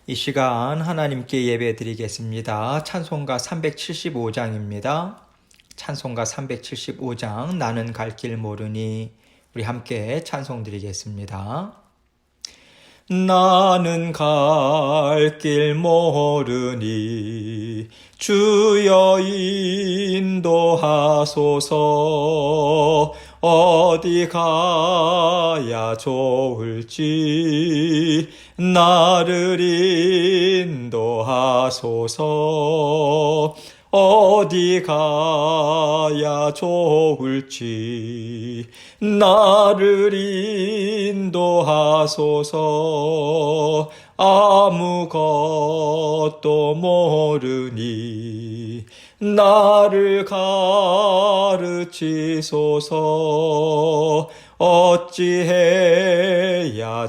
이 시간 하나님께 예배 드리겠습니다. 찬송가 375장입니다. 찬송가 375장 나는 갈 길 모르니 우리 함께 찬송 드리겠습니다. 나는 갈 길 모르니 주여 인도하소서. 어디 가야 좋을지 나를 인도하소서. 어디 가야 좋을지 나를 인도하소서. 아무것도 모르니 나를 가르치소서. 어찌해야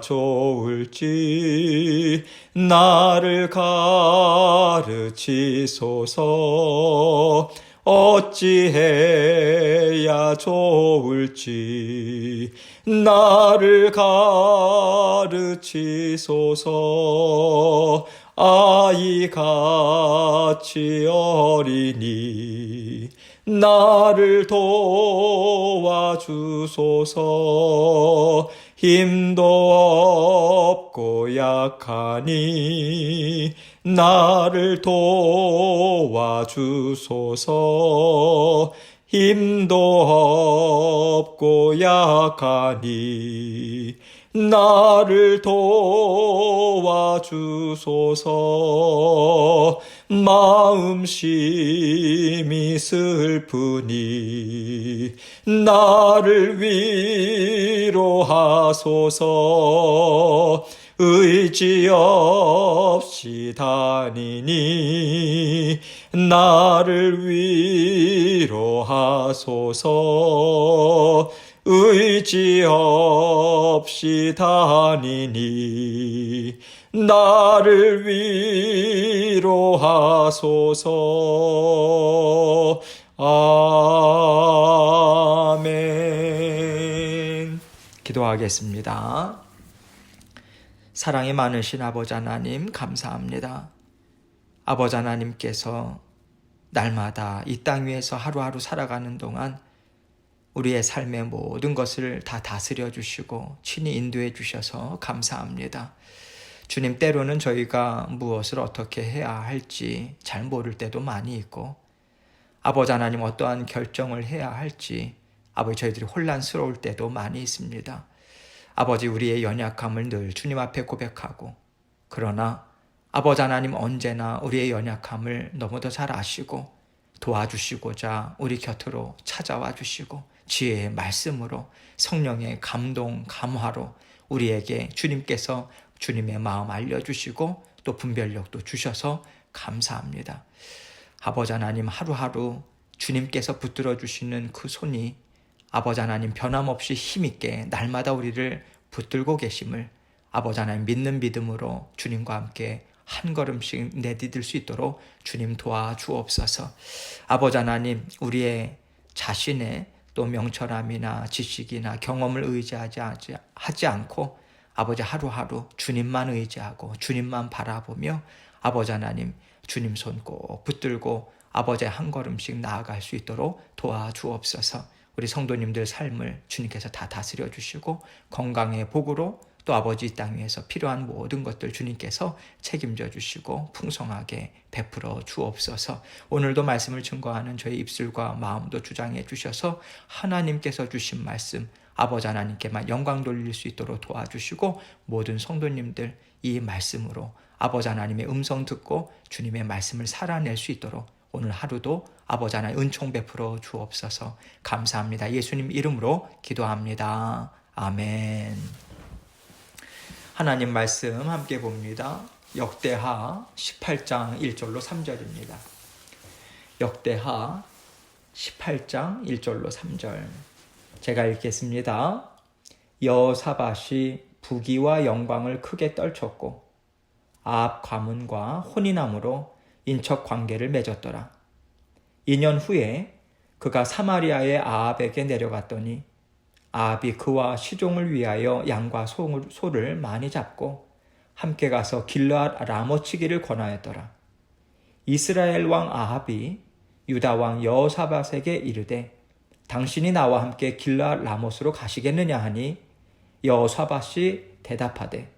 좋을지 나를 가르치소서. 어찌해야 좋을지 나를 가르치소서. 아이같이 어리니 나를 도와주소서. 힘도 없고 약하니 나를 도와주소서. 힘도 없고 약하니 나를 도와주소서. 마음 심히 슬프니 나를 위로하소서. 의지 없이 다니니 나를 위로하소서. 의지 없이 다니니 나를 위로하소서. 아멘. 기도하겠습니다. 사랑이 많으신 아버지 하나님 감사합니다. 아버지 하나님께서 날마다 이 땅 위에서 하루하루 살아가는 동안 우리의 삶의 모든 것을 다 다스려 주시고 친히 인도해 주셔서 감사합니다. 주님, 때로는 저희가 무엇을 어떻게 해야 할지 잘 모를 때도 많이 있고, 아버지 하나님 어떠한 결정을 해야 할지 아버지 저희들이 혼란스러울 때도 많이 있습니다. 아버지, 우리의 연약함을 늘 주님 앞에 고백하고, 그러나 아버지 하나님 언제나 우리의 연약함을 너무도 잘 아시고 도와주시고자 우리 곁으로 찾아와 주시고 지혜의 말씀으로 성령의 감동, 감화로 우리에게 주님께서 주님의 마음 알려주시고 또 분별력도 주셔서 감사합니다. 아버지 하나님, 하루하루 주님께서 붙들어 주시는 그 손이 아버지 하나님 변함없이 힘있게 날마다 우리를 붙들고 계심을 아버지 하나님 믿는 믿음으로 주님과 함께 한 걸음씩 내디딜 수 있도록 주님 도와주옵소서. 아버지 하나님, 우리의 자신의 또 명철함이나 지식이나 경험을 의지하지 않고 아버지 하루하루 주님만 의지하고 주님만 바라보며 아버지 하나님 주님 손 꼭 붙들고 아버지 한 걸음씩 나아갈 수 있도록 도와주옵소서. 우리 성도님들 삶을 주님께서 다 다스려 주시고 건강의 복으로 또 아버지 이 땅 위에서 필요한 모든 것들 주님께서 책임져 주시고 풍성하게 베풀어 주옵소서. 오늘도 말씀을 증거하는 저희 입술과 마음도 주장해 주셔서 하나님께서 주신 말씀 아버지 하나님께만 영광 돌릴 수 있도록 도와주시고 모든 성도님들 이 말씀으로 아버지 하나님의 음성 듣고 주님의 말씀을 살아낼 수 있도록 오늘 하루도 아버지 하나님 은총 베풀어 주옵소서. 감사합니다. 예수님 이름으로 기도합니다. 아멘. 하나님 말씀 함께 봅니다. 역대하 18장 1절로 3절입니다. 역대하 18장 1절로 3절 제가 읽겠습니다. 여호사밧이 부귀와 영광을 크게 떨쳤고 아합 가문과 혼인함으로 인척 관계를 맺었더라. 2년 후에 그가 사마리아의 아합에게 내려갔더니 아합이 그와 시종을 위하여 양과 소를 많이 잡고 함께 가서 길르앗 라모치기를 권하였더라. 이스라엘 왕 아합이 유다 왕 여호사밧에게 이르되 당신이 나와 함께 길르앗 라못으로 가시겠느냐 하니 여호사밧이 대답하되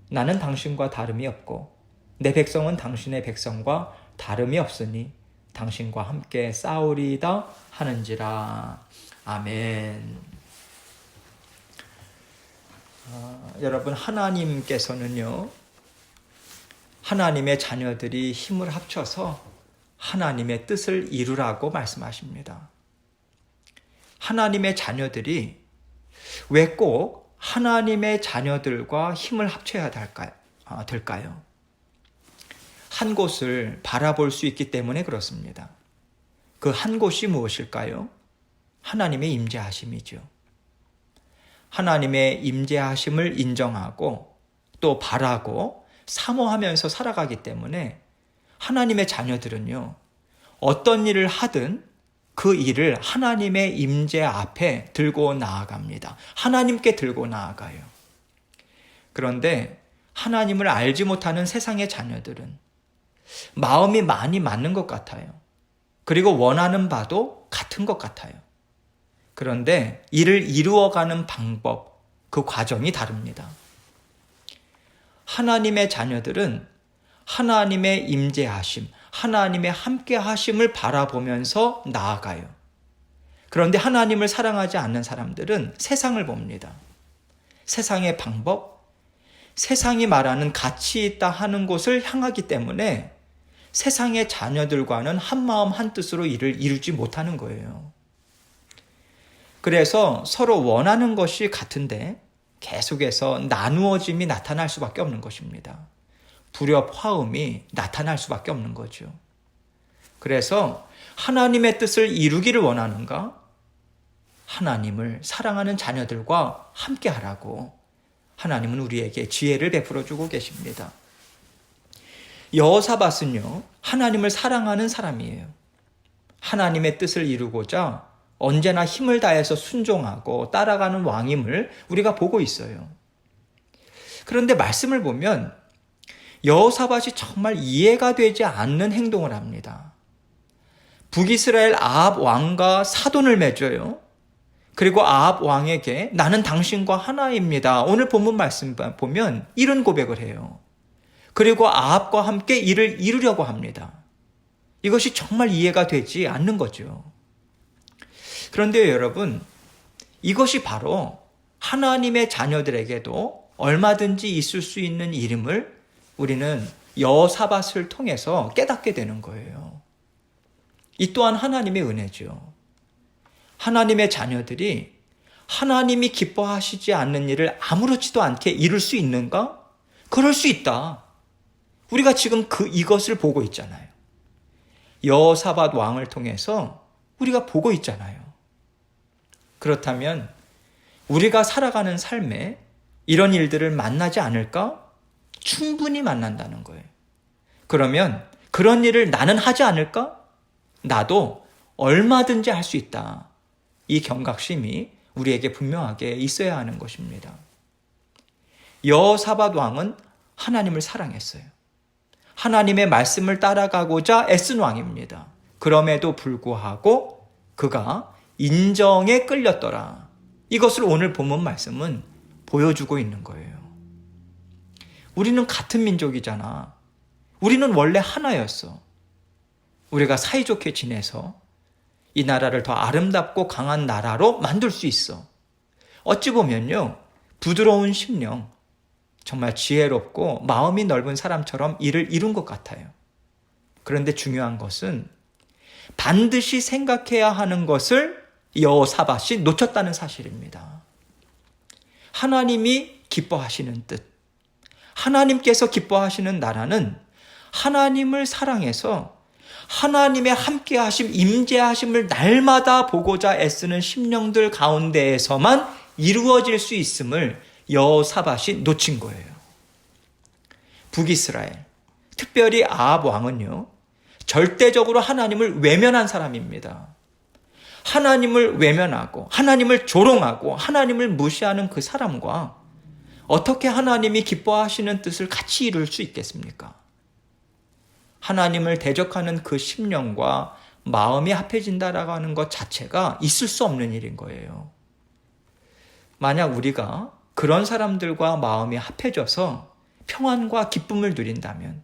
나는 당신과 다름이 없고 내 백성은 당신의 백성과 다름이 없으니 당신과 함께 싸우리이다 하는지라. 아멘. 여러분, 하나님께서는요, 하나님의 자녀들이 힘을 합쳐서 하나님의 뜻을 이루라고 말씀하십니다. 하나님의 자녀들이 왜 꼭 하나님의 자녀들과 힘을 합쳐야 될까요? 한 곳을 바라볼 수 있기 때문에 그렇습니다. 그 한 곳이 무엇일까요? 하나님의 임재하심이죠. 하나님의 임재하심을 인정하고 또 바라고 사모하면서 살아가기 때문에 하나님의 자녀들은요, 어떤 일을 하든 그 일을 하나님의 임재 앞에 들고 나아갑니다. 하나님께 들고 나아가요. 그런데 하나님을 알지 못하는 세상의 자녀들은 마음이 많이 맞는 것 같아요. 그리고 원하는 바도 같은 것 같아요. 그런데 이를 이루어가는 방법, 그 과정이 다릅니다. 하나님의 자녀들은 하나님의 임재하심, 하나님의 함께하심을 바라보면서 나아가요. 그런데 하나님을 사랑하지 않는 사람들은 세상을 봅니다. 세상의 방법, 세상이 말하는 가치 있다 하는 곳을 향하기 때문에 세상의 자녀들과는 한마음 한뜻으로 일을 이루지 못하는 거예요. 그래서 서로 원하는 것이 같은데 계속해서 나누어짐이 나타날 수밖에 없는 것입니다. 불협 화음이 나타날 수밖에 없는 거죠. 그래서 하나님의 뜻을 이루기를 원하는가? 하나님을 사랑하는 자녀들과 함께 하라고 하나님은 우리에게 지혜를 베풀어 주고 계십니다. 여호사밧은요, 하나님을 사랑하는 사람이에요. 하나님의 뜻을 이루고자 언제나 힘을 다해서 순종하고 따라가는 왕임을 우리가 보고 있어요. 그런데 말씀을 보면 여호사밧이 정말 이해가 되지 않는 행동을 합니다. 북이스라엘 아합 왕과 사돈을 맺어요. 그리고 아합 왕에게 나는 당신과 하나입니다. 오늘 본문 말씀 보면 이런 고백을 해요. 그리고 아합과 함께 일을 이루려고 합니다. 이것이 정말 이해가 되지 않는 거죠. 그런데 여러분, 이것이 바로 하나님의 자녀들에게도 얼마든지 있을 수 있는 일임을 우리는 여호사밧을 통해서 깨닫게 되는 거예요. 이 또한 하나님의 은혜죠. 하나님의 자녀들이 하나님이 기뻐하시지 않는 일을 아무렇지도 않게 이룰 수 있는가? 그럴 수 있다. 우리가 지금 이것을 보고 있잖아요. 여호사밧 왕을 통해서 우리가 보고 있잖아요. 그렇다면 우리가 살아가는 삶에 이런 일들을 만나지 않을까? 충분히 만난다는 거예요. 그러면 그런 일을 나는 하지 않을까? 나도 얼마든지 할 수 있다. 이 경각심이 우리에게 분명하게 있어야 하는 것입니다. 여호사밧 왕은 하나님을 사랑했어요. 하나님의 말씀을 따라가고자 애쓴 왕입니다. 그럼에도 불구하고 그가 인정에 끌렸더라. 이것을 오늘 본문 말씀은 보여주고 있는 거예요. 우리는 같은 민족이잖아. 우리는 원래 하나였어. 우리가 사이좋게 지내서 이 나라를 더 아름답고 강한 나라로 만들 수 있어. 어찌 보면요, 부드러운 심령, 정말 지혜롭고 마음이 넓은 사람처럼 일을 이룬 것 같아요. 그런데 중요한 것은 반드시 생각해야 하는 것을 여호사밧이 놓쳤다는 사실입니다. 하나님이 기뻐하시는 뜻, 하나님께서 기뻐하시는 나라는 하나님을 사랑해서 하나님의 함께하심, 임재하심을 날마다 보고자 애쓰는 심령들 가운데에서만 이루어질 수 있음을 여호사밧이 놓친 거예요. 북이스라엘, 특별히 아합 왕은요, 절대적으로 하나님을 외면한 사람입니다. 하나님을 외면하고 하나님을 조롱하고 하나님을 무시하는 그 사람과 어떻게 하나님이 기뻐하시는 뜻을 같이 이룰 수 있겠습니까? 하나님을 대적하는 그 심령과 마음이 합해진다라고 하는 것 자체가 있을 수 없는 일인 거예요. 만약 우리가 그런 사람들과 마음이 합해져서 평안과 기쁨을 누린다면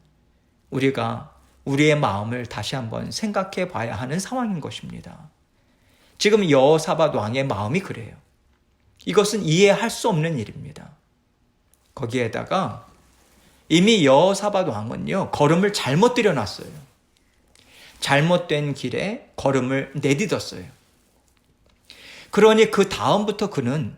우리가 우리의 마음을 다시 한번 생각해 봐야 하는 상황인 것입니다. 지금 여호사밧 왕의 마음이 그래요. 이것은 이해할 수 없는 일입니다. 거기에다가 이미 여호사밧 왕은요, 걸음을 잘못 들여놨어요. 잘못된 길에 걸음을 내딛었어요. 그러니 그 다음부터 그는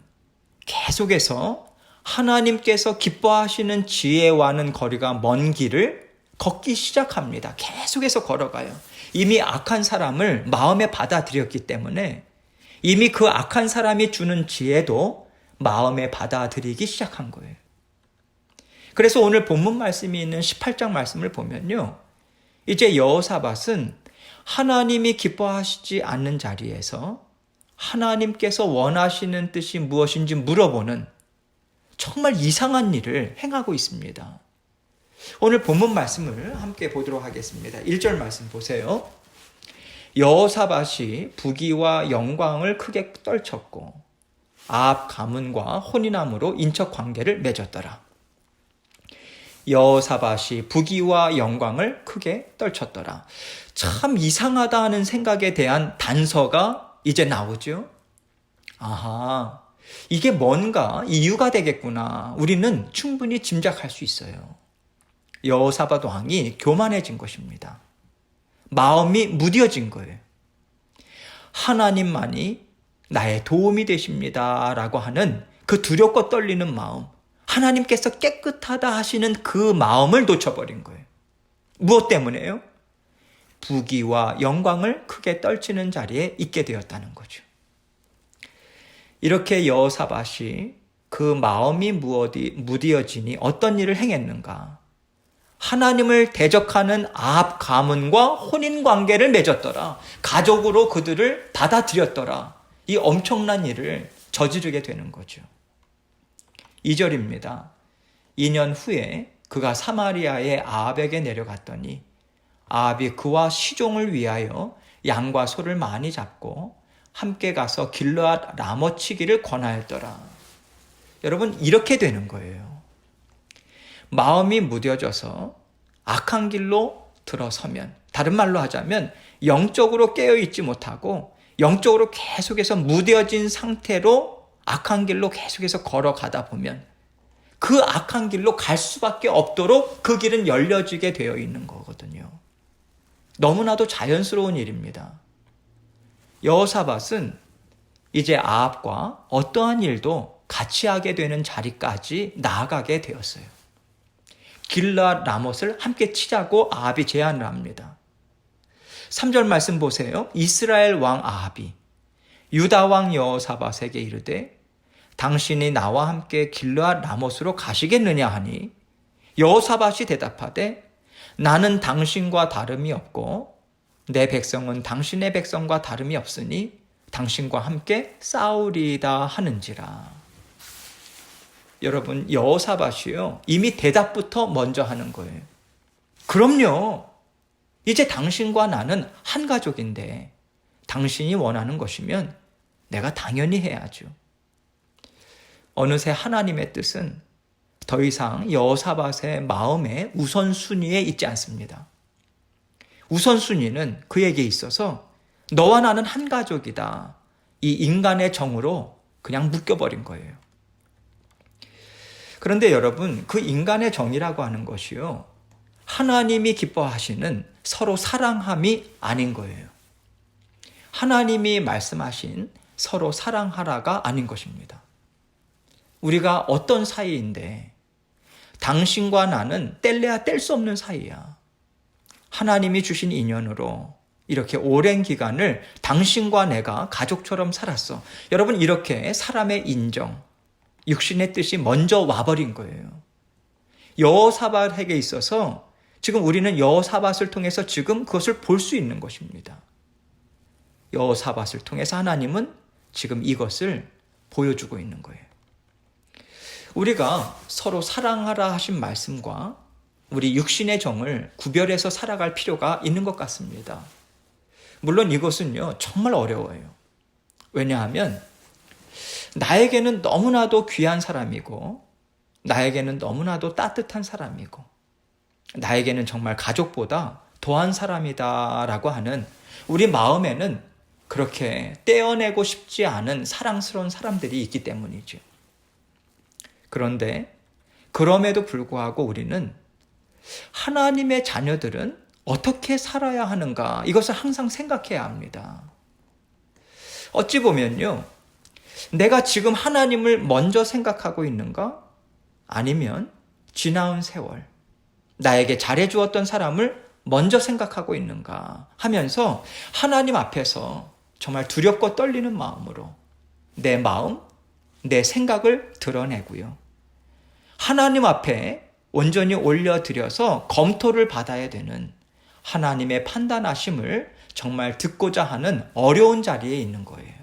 계속해서 하나님께서 기뻐하시는 지혜와는 거리가 먼 길을 걷기 시작합니다. 계속해서 걸어가요. 이미 악한 사람을 마음에 받아들였기 때문에 이미 그 악한 사람이 주는 지혜도 마음에 받아들이기 시작한 거예요. 그래서 오늘 본문 말씀이 있는 18장 말씀을 보면요, 이제 여호사밧은 하나님이 기뻐하시지 않는 자리에서 하나님께서 원하시는 뜻이 무엇인지 물어보는 정말 이상한 일을 행하고 있습니다. 오늘 본문 말씀을 함께 보도록 하겠습니다. 1절 말씀 보세요. 여호사밧이 부귀와 영광을 크게 떨쳤고 아합 가문과 혼인함으로 인척 관계를 맺었더라. 여호사밧이 부귀와 영광을 크게 떨쳤더라. 참 이상하다 하는 생각에 대한 단서가 이제 나오죠. 아하, 이게 뭔가 이유가 되겠구나. 우리는 충분히 짐작할 수 있어요. 여호사밧 왕이 교만해진 것입니다. 마음이 무뎌진 거예요. 하나님만이 나의 도움이 되십니다 라고 하는 그 두렵고 떨리는 마음, 하나님께서 깨끗하다 하시는 그 마음을 놓쳐버린 거예요. 무엇 때문에요? 부귀와 영광을 크게 떨치는 자리에 있게 되었다는 거죠. 이렇게 여호사밧이 그 마음이 무뎌지니 어떤 일을 행했는가? 하나님을 대적하는 아합 가문과 혼인관계를 맺었더라. 가족으로 그들을 받아들였더라. 이 엄청난 일을 저지르게 되는 거죠. 2절입니다. 2년 후에 그가 사마리아의 아합에게 내려갔더니 아합이 그와 시종을 위하여 양과 소를 많이 잡고 함께 가서 길르앗 라못 치기를 권하였더라. 여러분, 이렇게 되는 거예요. 마음이 무뎌져서 악한 길로 들어서면, 다른 말로 하자면 영적으로 깨어있지 못하고 영적으로 계속해서 무뎌진 상태로 악한 길로 계속해서 걸어가다 보면 그 악한 길로 갈 수밖에 없도록 그 길은 열려지게 되어 있는 거거든요. 너무나도 자연스러운 일입니다. 여호사밧은 이제 아합과 어떠한 일도 같이 하게 되는 자리까지 나아가게 되었어요. 길르앗 라못을 함께 치자고 아합이 제안을 합니다. 3절 말씀 보세요. 이스라엘 왕 아합이 유다 왕 여호사밧에게 이르되 당신이 나와 함께 길르앗 라못으로 가시겠느냐 하니 여호사밧이 대답하되 나는 당신과 다름이 없고 내 백성은 당신의 백성과 다름이 없으니 당신과 함께 싸우리이다 하는지라. 여러분, 여호사밧이요, 이미 대답부터 먼저 하는 거예요. 그럼요. 이제 당신과 나는 한 가족인데 당신이 원하는 것이면 내가 당연히 해야죠. 어느새 하나님의 뜻은 더 이상 여호사밧의 마음의 우선순위에 있지 않습니다. 우선순위는 그에게 있어서 너와 나는 한 가족이다. 이 인간의 정으로 그냥 묶여버린 거예요. 그런데 여러분, 그 인간의 정이라고 하는 것이요, 하나님이 기뻐하시는 서로 사랑함이 아닌 거예요. 하나님이 말씀하신 서로 사랑하라가 아닌 것입니다. 우리가 어떤 사이인데 당신과 나는 뗄래야 뗄 수 없는 사이야. 하나님이 주신 인연으로 이렇게 오랜 기간을 당신과 내가 가족처럼 살았어. 여러분, 이렇게 사람의 인정, 육신의 뜻이 먼저 와버린 거예요. 여호사밧에게 있어서 지금 우리는 여호사밧을 통해서 지금 그것을 볼 수 있는 것입니다. 여호사밧을 통해서 하나님은 지금 이것을 보여주고 있는 거예요. 우리가 서로 사랑하라 하신 말씀과 우리 육신의 정을 구별해서 살아갈 필요가 있는 것 같습니다. 물론 이것은요, 정말 어려워요. 왜냐하면 나에게는 너무나도 귀한 사람이고, 나에게는 너무나도 따뜻한 사람이고, 나에게는 정말 가족보다 더한 사람이다라고 하는 우리 마음에는 그렇게 떼어내고 싶지 않은 사랑스러운 사람들이 있기 때문이죠. 그런데 그럼에도 불구하고 우리는 하나님의 자녀들은 어떻게 살아야 하는가, 이것을 항상 생각해야 합니다. 어찌 보면요, 내가 지금 하나님을 먼저 생각하고 있는가? 아니면 지나온 세월, 나에게 잘해주었던 사람을 먼저 생각하고 있는가 하면서 하나님 앞에서 정말 두렵고 떨리는 마음으로 내 마음, 내 생각을 드러내고요. 하나님 앞에 온전히 올려드려서 검토를 받아야 되는 하나님의 판단하심을 정말 듣고자 하는 어려운 자리에 있는 거예요.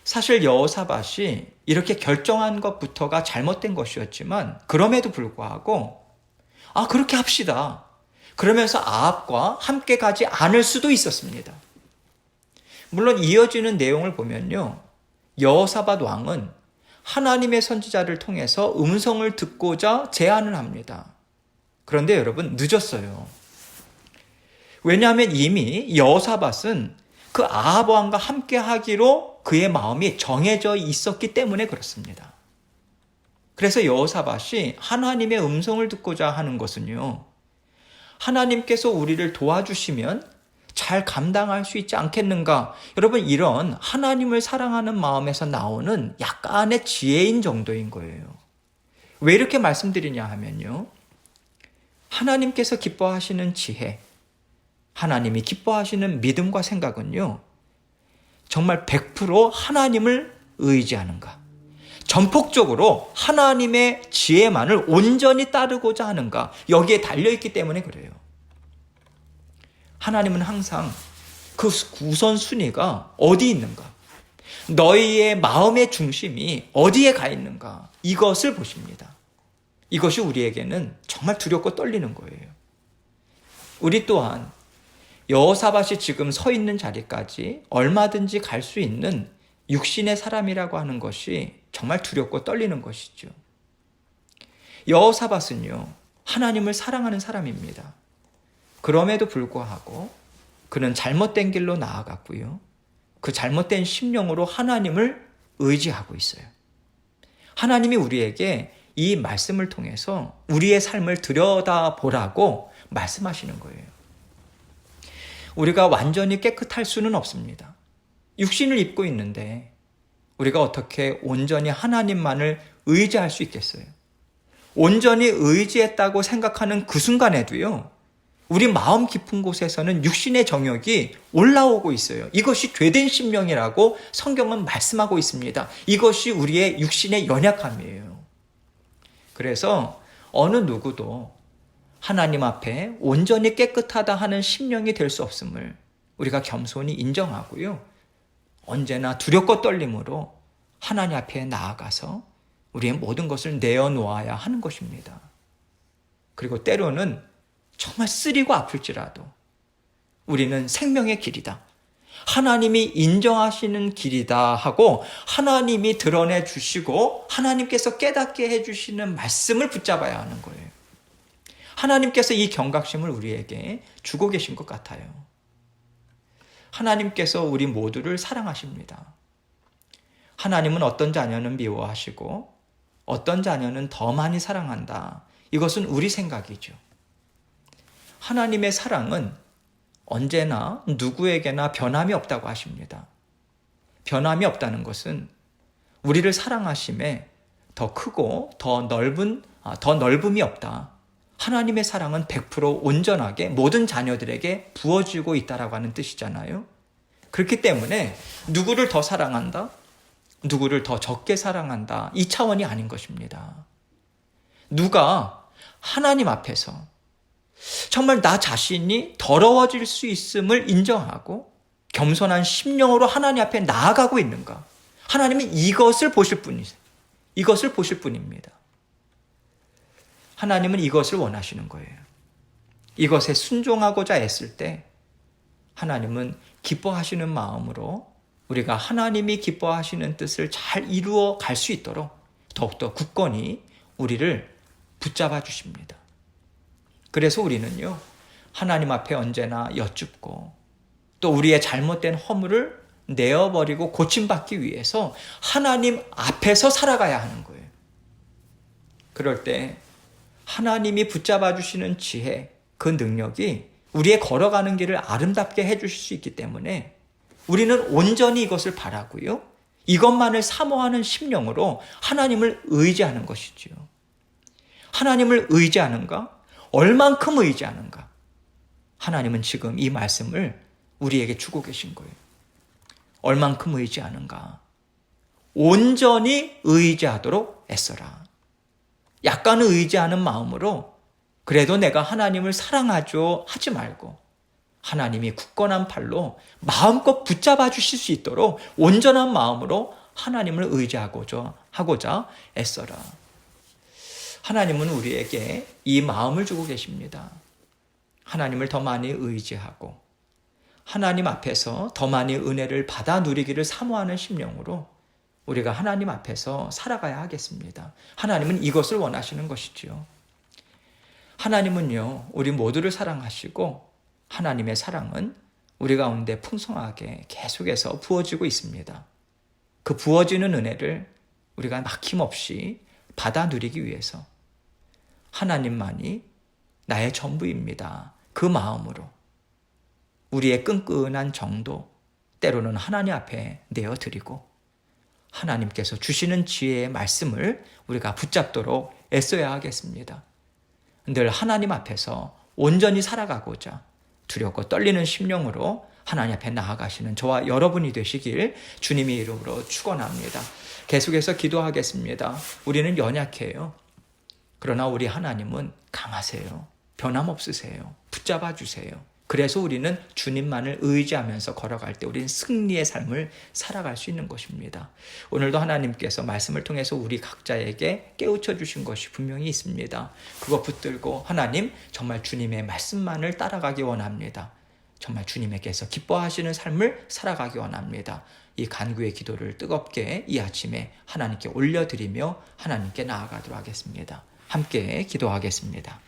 사실 여호사밧이 이렇게 결정한 것부터가 잘못된 것이었지만 그럼에도 불구하고 그렇게 합시다. 그러면서 아합과 함께 가지 않을 수도 있었습니다. 물론 이어지는 내용을 보면요, 여호사밧 왕은 하나님의 선지자를 통해서 음성을 듣고자 제안을 합니다. 그런데 여러분, 늦었어요. 왜냐하면 이미 여호사밧은 그 아합 왕과 함께 하기로 그의 마음이 정해져 있었기 때문에 그렇습니다. 그래서 여호사밧이 하나님의 음성을 듣고자 하는 것은요, 하나님께서 우리를 도와주시면 잘 감당할 수 있지 않겠는가? 여러분, 이런 하나님을 사랑하는 마음에서 나오는 약간의 지혜인 정도인 거예요. 왜 이렇게 말씀드리냐 하면요, 하나님께서 기뻐하시는 지혜, 하나님이 기뻐하시는 믿음과 생각은요, 정말 100% 하나님을 의지하는가, 전폭적으로 하나님의 지혜만을 온전히 따르고자 하는가, 여기에 달려있기 때문에 그래요. 하나님은 항상 그 우선순위가 어디 있는가, 너희의 마음의 중심이 어디에 가 있는가, 이것을 보십니다. 이것이 우리에게는 정말 두렵고 떨리는 거예요. 우리 또한 여호사밧이 지금 서 있는 자리까지 얼마든지 갈 수 있는 육신의 사람이라고 하는 것이 정말 두렵고 떨리는 것이죠. 여호사밧은요, 하나님을 사랑하는 사람입니다. 그럼에도 불구하고 그는 잘못된 길로 나아갔고요, 그 잘못된 심령으로 하나님을 의지하고 있어요. 하나님이 우리에게 이 말씀을 통해서 우리의 삶을 들여다보라고 말씀하시는 거예요. 우리가 완전히 깨끗할 수는 없습니다. 육신을 입고 있는데 우리가 어떻게 온전히 하나님만을 의지할 수 있겠어요? 온전히 의지했다고 생각하는 그 순간에도요, 우리 마음 깊은 곳에서는 육신의 정욕이 올라오고 있어요. 이것이 죄된 심령이라고 성경은 말씀하고 있습니다. 이것이 우리의 육신의 연약함이에요. 그래서 어느 누구도 하나님 앞에 온전히 깨끗하다 하는 심령이 될 수 없음을 우리가 겸손히 인정하고요, 언제나 두렵고 떨림으로 하나님 앞에 나아가서 우리의 모든 것을 내어놓아야 하는 것입니다. 그리고 때로는 정말 쓰리고 아플지라도 우리는 생명의 길이다, 하나님이 인정하시는 길이다 하고 하나님이 드러내 주시고 하나님께서 깨닫게 해주시는 말씀을 붙잡아야 하는 거예요. 하나님께서 이 경각심을 우리에게 주고 계신 것 같아요. 하나님께서 우리 모두를 사랑하십니다. 하나님은 어떤 자녀는 미워하시고 어떤 자녀는 더 많이 사랑한다, 이것은 우리 생각이죠. 하나님의 사랑은 언제나 누구에게나 변함이 없다고 하십니다. 변함이 없다는 것은 우리를 사랑하심에 더 크고 더 넓음이 없다. 하나님의 사랑은 100% 온전하게 모든 자녀들에게 부어지고 있다라고 하는 뜻이잖아요. 그렇기 때문에 누구를 더 사랑한다, 누구를 더 적게 사랑한다, 이 차원이 아닌 것입니다. 누가 하나님 앞에서 정말 나 자신이 더러워질 수 있음을 인정하고 겸손한 심령으로 하나님 앞에 나아가고 있는가, 하나님은 이것을 보실 분이세요. 이것을 보실 뿐입니다. 하나님은 이것을 원하시는 거예요. 이것에 순종하고자 애쓸 때 하나님은 기뻐하시는 마음으로 우리가 하나님이 기뻐하시는 뜻을 잘 이루어 갈 수 있도록 더욱더 굳건히 우리를 붙잡아 주십니다. 그래서 우리는요, 하나님 앞에 언제나 여쭙고 또 우리의 잘못된 허물을 내어버리고 고침받기 위해서 하나님 앞에서 살아가야 하는 거예요. 그럴 때 하나님이 붙잡아 주시는 지혜, 그 능력이 우리의 걸어가는 길을 아름답게 해주실 수 있기 때문에 우리는 온전히 이것을 바라고요. 이것만을 사모하는 심령으로 하나님을 의지하는 것이지요. 하나님을 의지하는가? 얼만큼 의지하는가? 하나님은 지금 이 말씀을 우리에게 주고 계신 거예요. 얼만큼 의지하는가? 온전히 의지하도록 애써라. 약간은 의지하는 마음으로 그래도 내가 하나님을 사랑하죠 하지 말고 하나님이 굳건한 팔로 마음껏 붙잡아 주실 수 있도록 온전한 마음으로 하나님을 의지하고자 애써라. 하나님은 우리에게 이 마음을 주고 계십니다. 하나님을 더 많이 의지하고 하나님 앞에서 더 많이 은혜를 받아 누리기를 사모하는 심령으로 우리가 하나님 앞에서 살아가야 하겠습니다. 하나님은 이것을 원하시는 것이지요. 하나님은요, 우리 모두를 사랑하시고 하나님의 사랑은 우리 가운데 풍성하게 계속해서 부어지고 있습니다. 그 부어지는 은혜를 우리가 막힘없이 받아 누리기 위해서 하나님만이 나의 전부입니다. 그 마음으로 우리의 끈끈한 정도, 때로는 하나님 앞에 내어드리고 하나님께서 주시는 지혜의 말씀을 우리가 붙잡도록 애써야 하겠습니다. 늘 하나님 앞에서 온전히 살아가고자 두렵고 떨리는 심령으로 하나님 앞에 나아가시는 저와 여러분이 되시길 주님의 이름으로 축원합니다. 계속해서 기도하겠습니다. 우리는 연약해요. 그러나 우리 하나님은 강하세요. 변함없으세요. 붙잡아 주세요. 그래서 우리는 주님만을 의지하면서 걸어갈 때 우리는 승리의 삶을 살아갈 수 있는 것입니다. 오늘도 하나님께서 말씀을 통해서 우리 각자에게 깨우쳐 주신 것이 분명히 있습니다. 그거 붙들고 하나님 정말 주님의 말씀만을 따라가기 원합니다. 정말 주님께서 기뻐하시는 삶을 살아가기 원합니다. 이 간구의 기도를 뜨겁게 이 아침에 하나님께 올려드리며 하나님께 나아가도록 하겠습니다. 함께 기도하겠습니다.